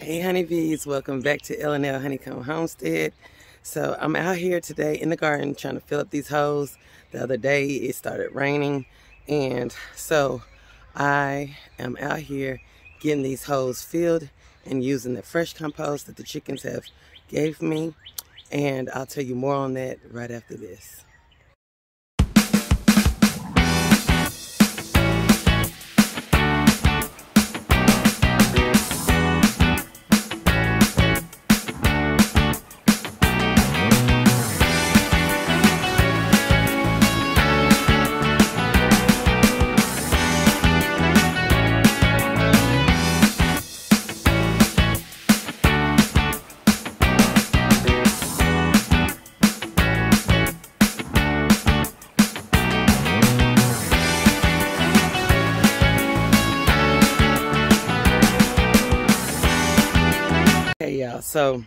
Hey honeybees, welcome back to L&L Honeycomb Homestead. So I'm out here today in the garden trying to fill up these holes. The other day it started raining, and so I am out here getting these holes filled and using the fresh compost that the chickens have gave me, and I'll tell you more on that right after this. Hey y'all, so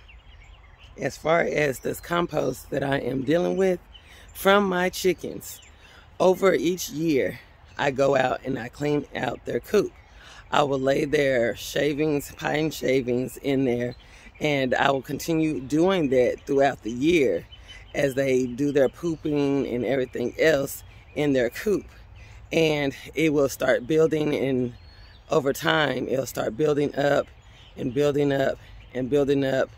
as far as this compost that I am dealing with from my chickens, over each year I go out and I clean out their coop. I will lay their shavings, pine shavings in there, and I will continue doing that throughout the year as they do their pooping and everything else in their coop. And it will start building, and over time it'll start building up and building up and building up,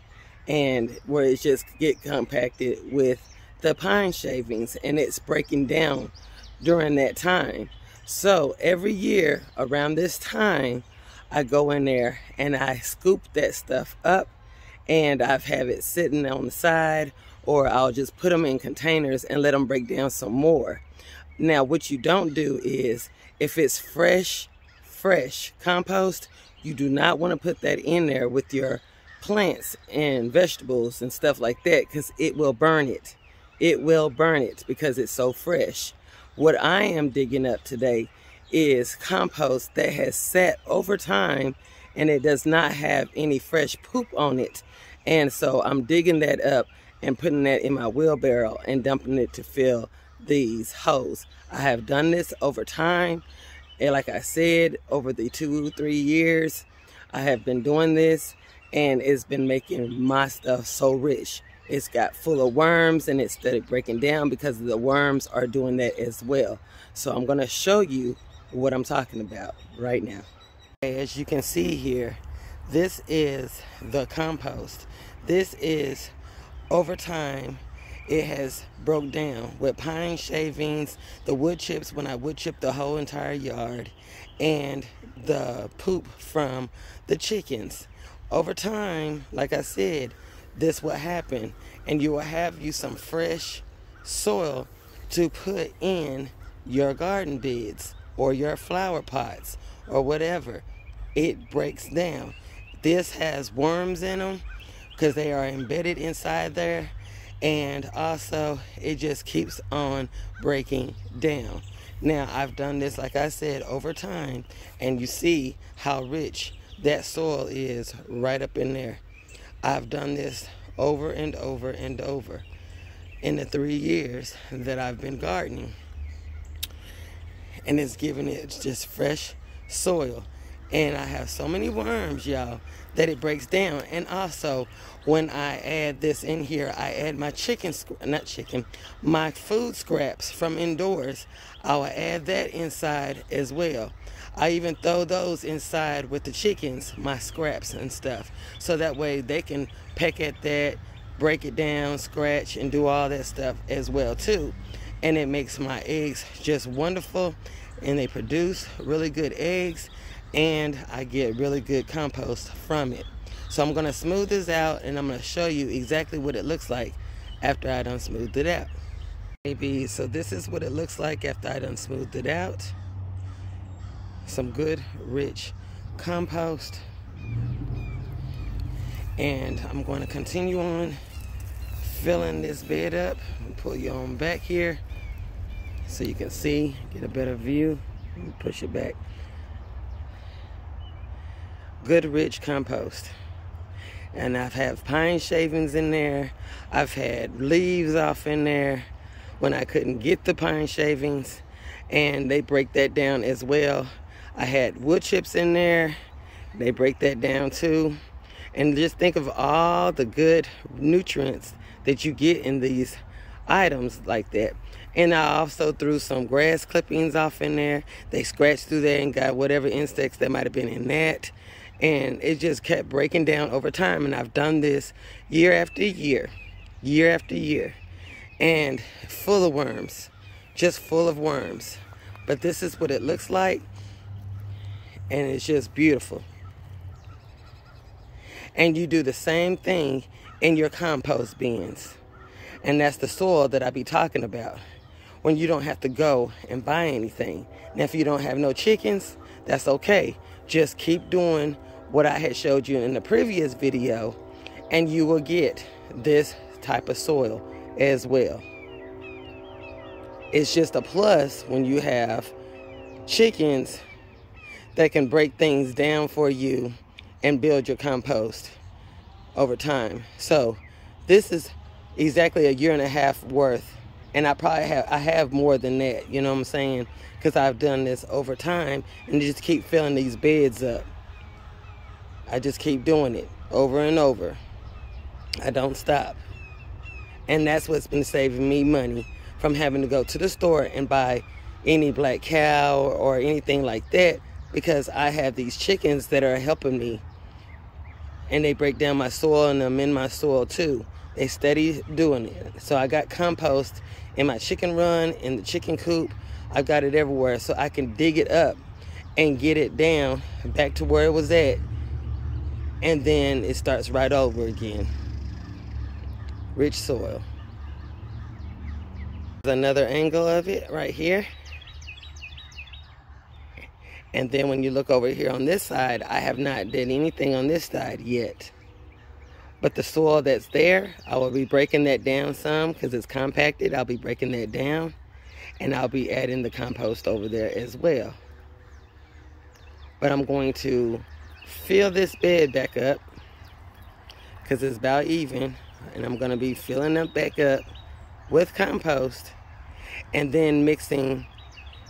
and where it just get compacted with the pine shavings, and it's breaking down during that time. So every year around this time I go in there and I scoop that stuff up, and I've have it sitting on the side, or I'll just put them in containers and let them break down some more. Now what you don't do is, if it's fresh compost, you do not want to put that in there with your plants and vegetables and stuff like that, because it will burn it. It will burn it because it's so fresh. What I am digging up today is compost that has sat over time, and it does not have any fresh poop on it. And so I'm digging that up and putting that in my wheelbarrow and dumping it to fill these holes. I have done this over time, and like I said, over the 2-3 years I have been doing this, and it's been making my stuff so rich. It's got full of worms, and it started breaking down because the worms are doing that as well. So I'm going to show you what I'm talking about right now. As you can see here, this is the compost. This is, over time, it has broke down with pine shavings, the wood chips when I wood chip the whole entire yard, and the poop from the chickens. Over time, like I said, this will happen, and you will have some fresh soil to put in your garden beds or your flower pots or whatever. It breaks down. This has worms in them because they are embedded inside there, and also it just keeps on breaking down. Now I've done this, like I said, over time, and you see how rich that soil is right up in there. I've done this over and over and over in the 3 years that I've been gardening, and it's giving it just fresh soil. And I have so many worms, y'all, that it breaks down. And also, when I add this in here, I add my my food scraps from indoors. I will add that inside as well. I even throw those inside with the chickens, my scraps and stuff, so that way they can peck at that, break it down, scratch, and do all that stuff as well too. And it makes my eggs just wonderful, and they produce really good eggs, and I get really good compost from it. So I'm going to smooth this out, and I'm going to show you exactly what it looks like after I done smoothed it out. Maybe, so this is what it looks like after I done smoothed it out. Some good rich compost, and I'm going to continue on filling this bed up. I'll pull you on back here so you can see, get a better view. Push it back. Good rich compost, and I've had pine shavings in there. I've had leaves off in there when I couldn't get the pine shavings, and they break that down as well. I had wood chips in there. They break that down too. And just think of all the good nutrients that you get in these items like that. And I also threw some grass clippings off in there. They scratched through there and got whatever insects that might have been in that. And it just kept breaking down over time. And I've done this year after year, year after year. And full of worms, just full of worms. But this is what it looks like. And it's just beautiful. And you do the same thing in your compost bins. And that's the soil that I be talking about, when you don't have to go and buy anything. Now, if you don't have no chickens, that's okay. Just keep doing what I had showed you in the previous video, and you will get this type of soil as well. It's just a plus when you have chickens that can break things down for you and build your compost over time. So this is exactly a year and a half worth, and I have more than that, you know what I'm saying, because I've done this over time and just keep filling these beds up. I just keep doing it over and over. I don't stop. And that's what's been saving me money from having to go to the store and buy any black cow or anything like that, because I have these chickens that are helping me, and they break down my soil and amend my soil too. They steady doing it. So I got compost in my chicken run, in the chicken coop. I've got it everywhere, so I can dig it up and get it down back to where it was at, and then it starts right over again. Rich soil. Another angle of it right here. And then when you look over here on this side, I have not did anything on this side yet. But the soil that's there, I will be breaking that down some because it's compacted. I'll be breaking that down, and I'll be adding the compost over there as well. But I'm going to fill this bed back up because it's about even, and I'm going to be filling them back up with compost and then mixing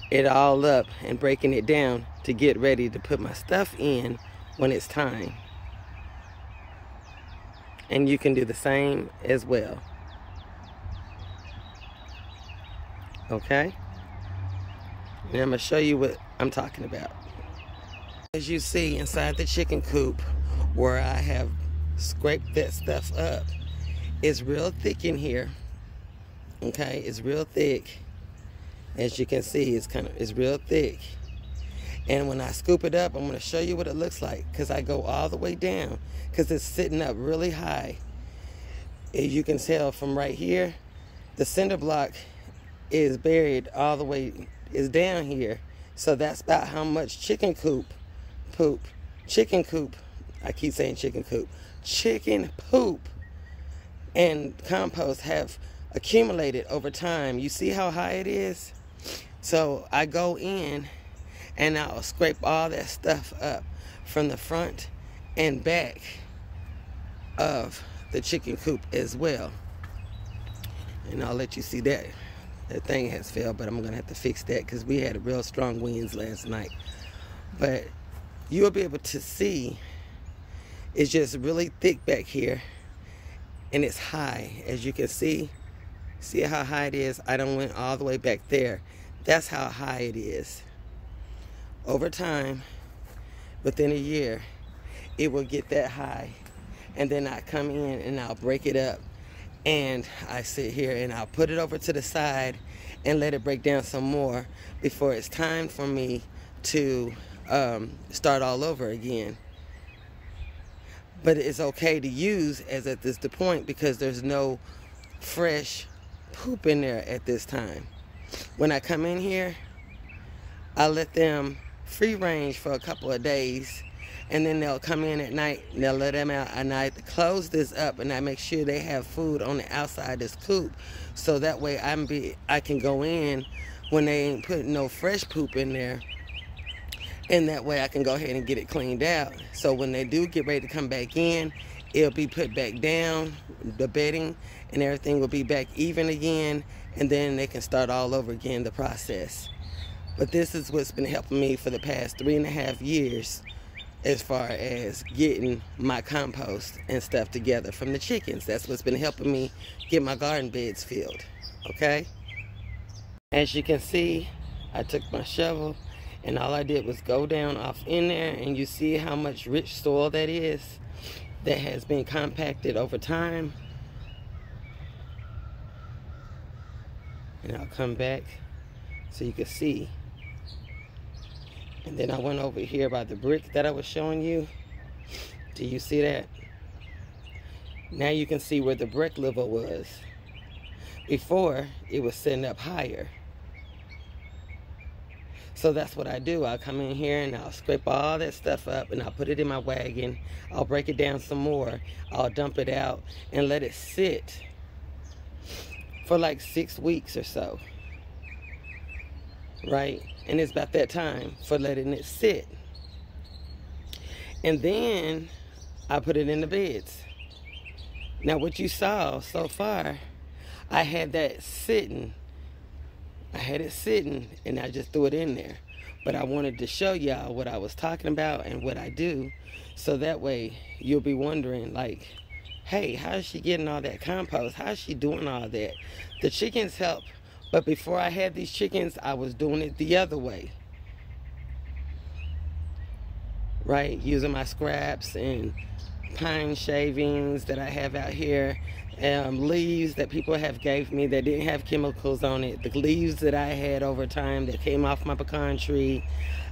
it all up and breaking it down to get ready to put my stuff in when it's time. And you can do the same as well. Okay? And I'm going to show you what I'm talking about. As you see inside the chicken coop where I have scraped that stuff up, it's real thick in here. Okay? It's real thick. As you can see, it's real thick. And when I scoop it up, I'm going to show you what it looks like, because I go all the way down because it's sitting up really high. As you can tell from right here, the cinder block is buried all the way, is down here. So that's about how much chicken coop, I keep saying chicken coop, chicken poop and compost have accumulated over time. You see how high it is? So I go in and I'll scrape all that stuff up from the front and back of the chicken coop as well. And I'll let you see that. That thing has failed, but I'm going to have to fix that because we had real strong winds last night. But you'll be able to see it's just really thick back here, and it's high. As you can see how high it is? I done went all the way back there. That's how high it is. Over time, within a year, it will get that high. And then I come in and I'll break it up. And I sit here and I'll put it over to the side and let it break down some more before it's time for me to start all over again. But it's okay to use as at this point because there's no fresh poop in there at this time. When I come in here, I let them free range for a couple of days, and then they'll come in at night and they'll let them out, and I close this up and I make sure they have food on the outside this coop, so that way I can go in when they ain't putting no fresh poop in there, and that way I can go ahead and get it cleaned out. So when they do get ready to come back in, it'll be put back down, the bedding and everything will be back even again, and then they can start all over again the process. But this is what's been helping me for the past 3.5 years as far as getting my compost and stuff together from the chickens. That's what's been helping me get my garden beds filled, okay? As you can see, I took my shovel and all I did was go down off in there, and you see how much rich soil that is that has been compacted over time. And I'll come back so you can see. And then I went over here by the brick that I was showing you. Do you see that? Now you can see where the brick level was. Before, it was sitting up higher. So that's what I do. I'll come in here and I'll scrape all that stuff up and I'll put it in my wagon. I'll break it down some more. I'll dump it out and let it sit for like 6 weeks or so. Right? And it's about that time for letting it sit. And then I put it in the beds. Now what you saw so far, I had that sitting. I had it sitting and I just threw it in there. But I wanted to show y'all what I was talking about and what I do. So that way you'll be wondering, like, hey, how is she getting all that compost? How is she doing all that? The chickens help. But before I had these chickens, I was doing it the other way. Right? Using my scraps and pine shavings that I have out here. Leaves that people have gave me that didn't have chemicals on it. The leaves that I had over time that came off my pecan tree.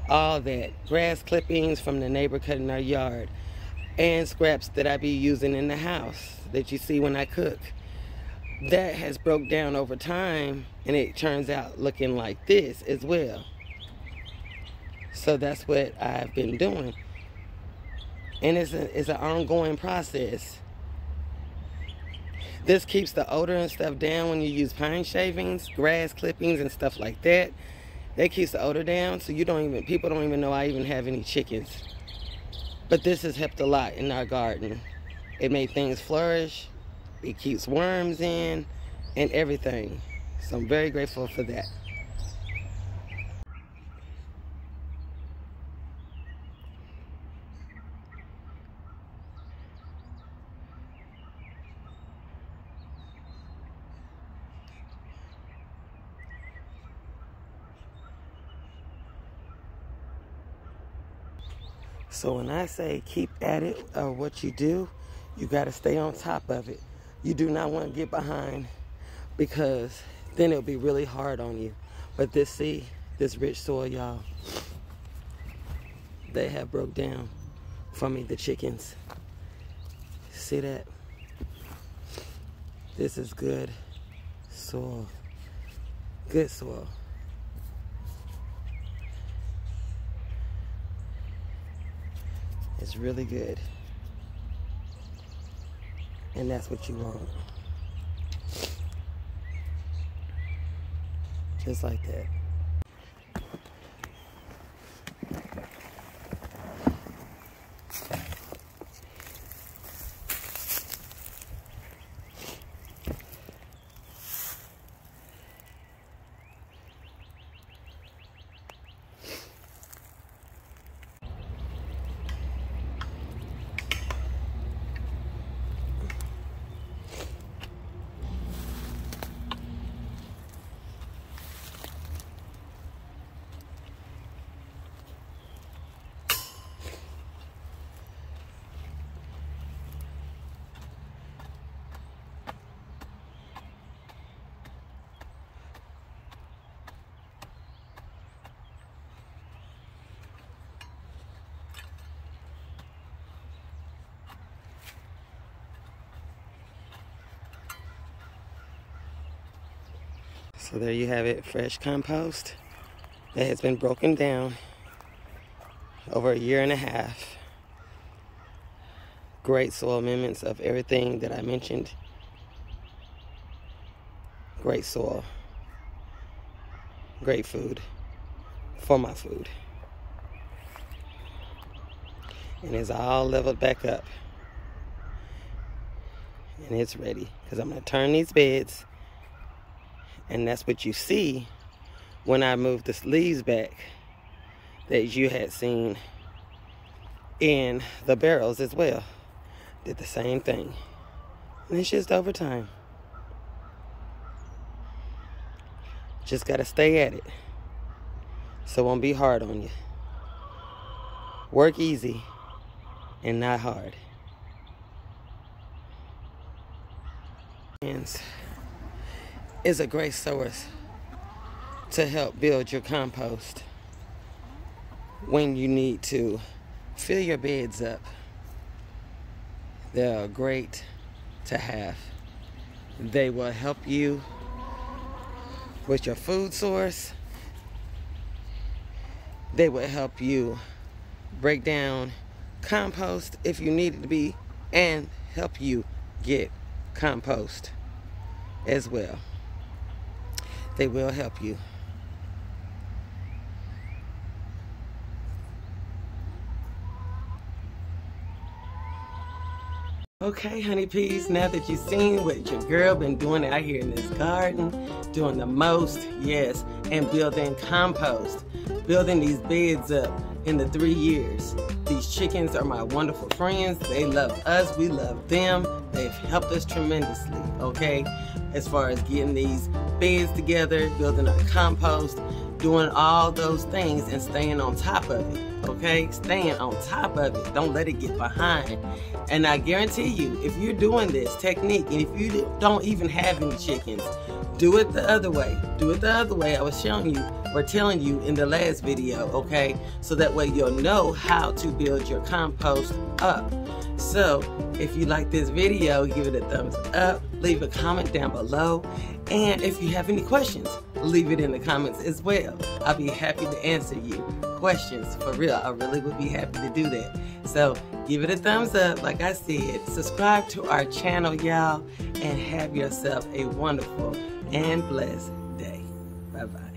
All that. Grass clippings from the neighbor cutting our yard. And scraps that I be using in the house that you see when I cook. That has broke down over time, and it turns out looking like this as well. So that's what I've been doing, and it's an ongoing process. This keeps the odor and stuff down when you use pine shavings, grass clippings, and stuff like that. That keeps the odor down, so people don't even know I even have any chickens. But this has helped a lot in our garden. It made things flourish. It keeps worms in and everything. So I'm very grateful for that. So when I say keep at it, or what you do, you got to stay on top of it. You do not want to get behind, because then it'll be really hard on you. But this rich soil, y'all, they have broke down for me, the chickens. See that? This is good soil. Good soil. It's really good. And that's what you want. Just like that. So there you have it, fresh compost that has been broken down over a year and a half. Great soil amendments of everything that I mentioned. Great soil. Great food for my food. And it's all leveled back up. And it's ready, because I'm going to turn these beds. And that's what you see when I move the leaves back that you had seen in the barrels as well. Did the same thing. And it's just over time. Just got to stay at it, so it won't be hard on you. Work easy and not hard. Is a great source to help build your compost when you need to fill your beds up. They're great to have. They will help you with your food source. They will help you break down compost if you need it to be, and help you get compost as well. They will help you. Okay, honeypeas, now that you've seen what your girl been doing out here in this garden, doing the most, yes, and building compost, building these beds up in the 3 years. These chickens are my wonderful friends. They love us, we love them. They've helped us tremendously, okay? As far as getting these beds together, building our compost, doing all those things and staying on top of it, okay? Staying on top of it. Don't let it get behind. And I guarantee you, if you're doing this technique, and if you don't even have any chickens, do it the other way. Do it the other way I was showing you or telling you in the last video, okay? So that way you'll know how to build your compost up. So if you like this video, give it a thumbs up, leave a comment down below, and if you have any questions, leave it in the comments as well. I'll be happy to answer you questions, for real. I really would be happy to do that. So give it a thumbs up, like I said, subscribe to our channel, y'all, and have yourself a wonderful and blessed day. Bye-bye.